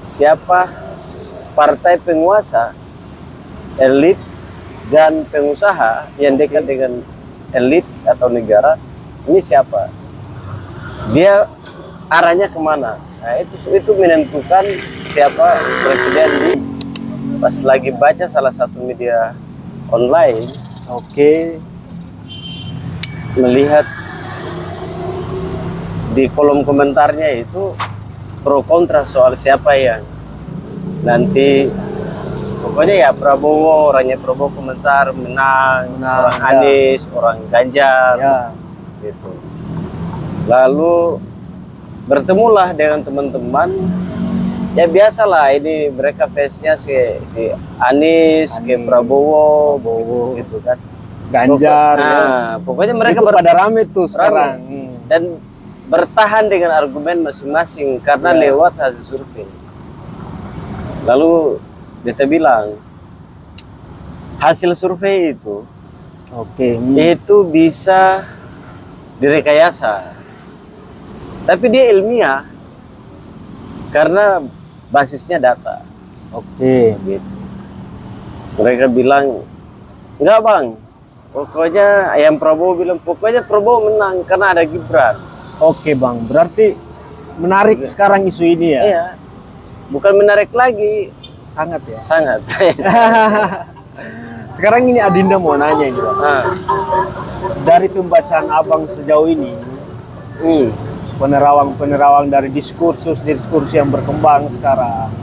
siapa partai penguasa, elit dan pengusaha yang dekat dengan elit atau negara, ini siapa? Dia arahnya kemana? Nah, itu menentukan siapa presiden di. Pas lagi baca salah satu media online, melihat di kolom komentarnya itu pro kontra soal siapa yang nanti, pokoknya ya Prabowo, orangnya Prabowo komentar menang, orang Anies, orang Ganjar, gitu. Lalu bertemulah dengan teman-teman, ya biasalah ini mereka face-nya si Anies, ke Prabowo, gitu kan. Ganjar. Pokoknya mereka pada rame tuh sekarang. Dan bertahan dengan argumen masing-masing karena lewat hasil survei. Lalu kita bilang hasil survei itu itu bisa direkayasa, tapi dia ilmiah karena basisnya data. Gitu. Mereka bilang enggak bang, pokoknya yang Prabowo bilang pokoknya Prabowo menang karena ada Gibran. Bang, berarti menarik sekarang isu ini ya? Iya, bukan menarik lagi, sangat ya? Sangat. Sekarang ini Adinda mau nanya ini bang. Dari pembacaan abang sejauh ini, penerawang dari diskursus yang berkembang sekarang,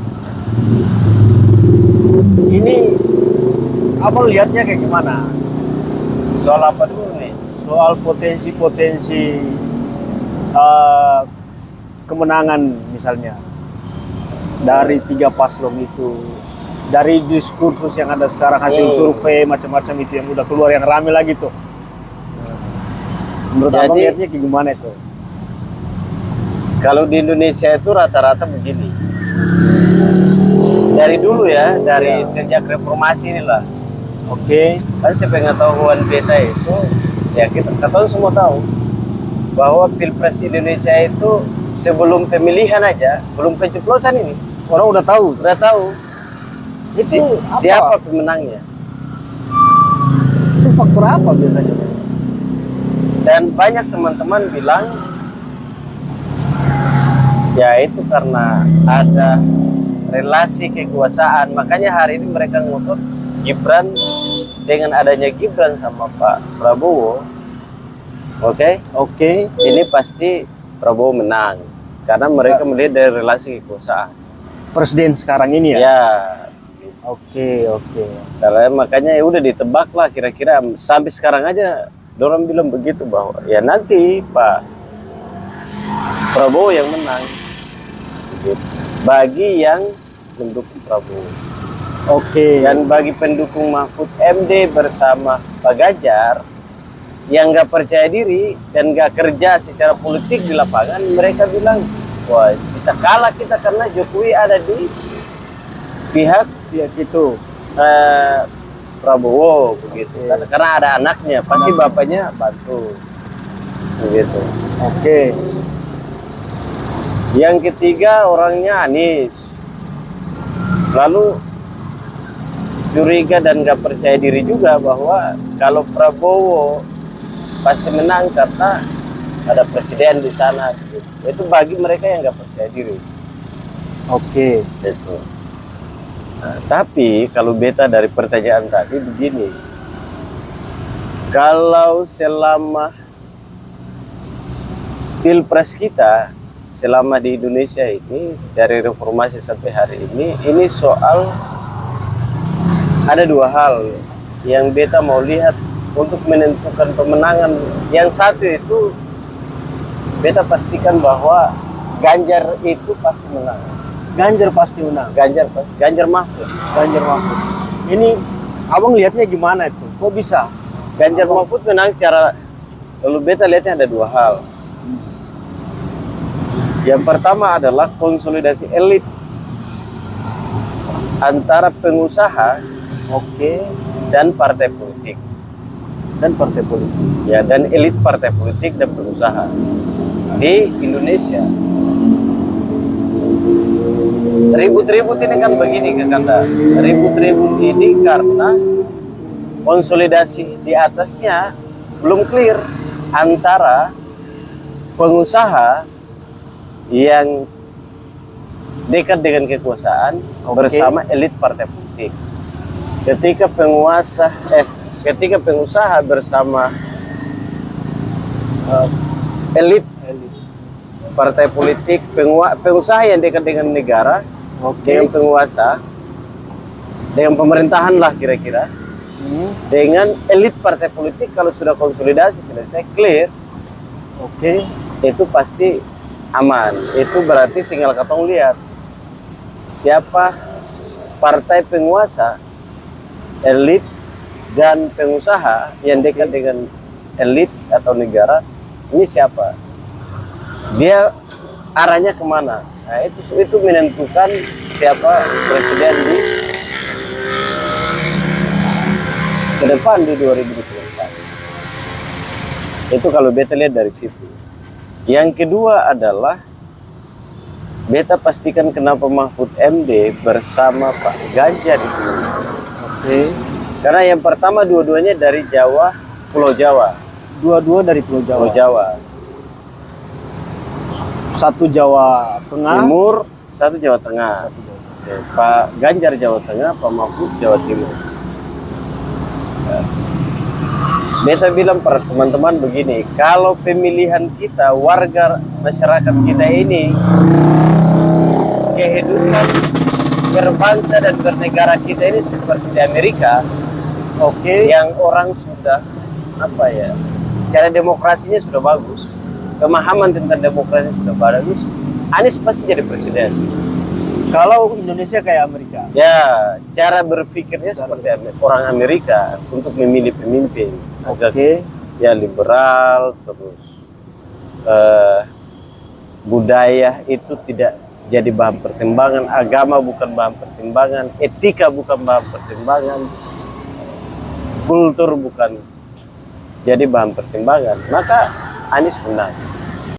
ini abang lihatnya kayak gimana? Soal apa dulu nih? Soal potensi kemenangan misalnya dari 3 paslon itu, dari diskursus yang ada sekarang, hasil survei macam-macam itu yang udah keluar, yang rame lagi tuh. Menurut abang lihatnya kayak gimana itu? Kalau di Indonesia itu rata-rata begini. Dari dulu ya, dari sejak reformasi inilah. Kan sepengetahuan beta itu, ya kita semua tahu bahwa Pilpres Indonesia itu sebelum pemilihan aja, belum pencoblosan ini, orang udah tahu. Itu siapa pemenangnya? Itu faktor apa biasanya? Dan banyak teman-teman bilang ya itu karena ada relasi kekuasaan, makanya hari ini mereka ngotot Gibran. Dengan adanya Gibran sama Pak Prabowo, ini pasti Prabowo menang karena mereka melihat dari relasi kekuasaan presiden sekarang ini ya. Karena makanya ya udah ditebak lah kira-kira, sampai sekarang aja dorong bilang begitu bahwa ya nanti Pak Prabowo yang menang, gitu. Bagi yang mendukung Prabowo. Dan bagi pendukung Mahfud MD bersama Pak Ganjar yang nggak percaya diri dan nggak kerja secara politik di lapangan, mereka bilang wah bisa kalah kita karena Jokowi ada di pihak itu Prabowo begitu. Karena ada anaknya, pasti bapaknya bantu begitu. Yang ketiga orangnya Anies, selalu curiga dan nggak percaya diri juga bahwa kalau Prabowo pasti menang karena ada presiden di sana, gitu. Itu bagi mereka yang nggak percaya diri. Itu. Nah, tapi kalau beta dari pertanyaan tadi begini, kalau selama Pilpres kita selama di Indonesia ini dari reformasi sampai hari ini soal ada 2 hal yang beta mau lihat untuk menentukan pemenangan. Yang satu itu beta pastikan bahwa Ganjar itu pasti menang. Ganjar pasti menang. Ganjar Mahfud. Ini abang lihatnya gimana itu? Kok bisa Ganjar Mahfud menang cara? Lalu beta lihatnya ada 2 hal. Yang pertama adalah konsolidasi elit antara pengusaha dan partai politik. Ya, dan elit partai politik dan pengusaha di Indonesia. ribut-ribut ini kan begini Kakanda. Ribut-ribut ini karena konsolidasi di atasnya belum clear antara pengusaha yang dekat dengan kekuasaan bersama elit partai politik. Ketika pengusaha bersama elit partai politik, pengusaha yang dekat dengan negara, dengan penguasa, dengan pemerintahan lah kira-kira, dengan elit partai politik, kalau sudah konsolidasi selesai clear, itu pasti aman. Itu berarti tinggal katong lihat siapa partai penguasa, elit dan pengusaha yang dekat dengan elit atau negara, ini siapa, dia arahnya kemana. Nah, itu menentukan siapa presiden di ke depan di 2024. Itu kalau beta lihat dari situ. Yang kedua adalah beta pastikan kenapa Mahfud MD bersama Pak Ganjar itu. Karena yang pertama dua-duanya dari Jawa, Pulau Jawa. Dua-dua dari Pulau Jawa. Pulau Jawa. Satu Jawa Tengah, Timur, satu Jawa Tengah. Oke, Pak Ganjar Jawa Tengah, Pak Mahfud Jawa Timur. Beta bilang pada teman-teman begini, kalau pemilihan kita, warga masyarakat kita ini, kehidupan berbangsa dan bernegara kita ini seperti di Amerika, yang orang sudah secara demokrasinya sudah bagus, pemahaman tentang demokrasi sudah bagus, Anies pasti jadi presiden. kalau Indonesia kayak Amerika. Ya, cara berpikirnya seperti orang Amerika untuk memilih pemimpin. Agak ya liberal, terus budaya itu tidak jadi bahan pertimbangan, agama bukan bahan pertimbangan, etika bukan bahan pertimbangan, kultur bukan jadi bahan pertimbangan. Maka Anies menang.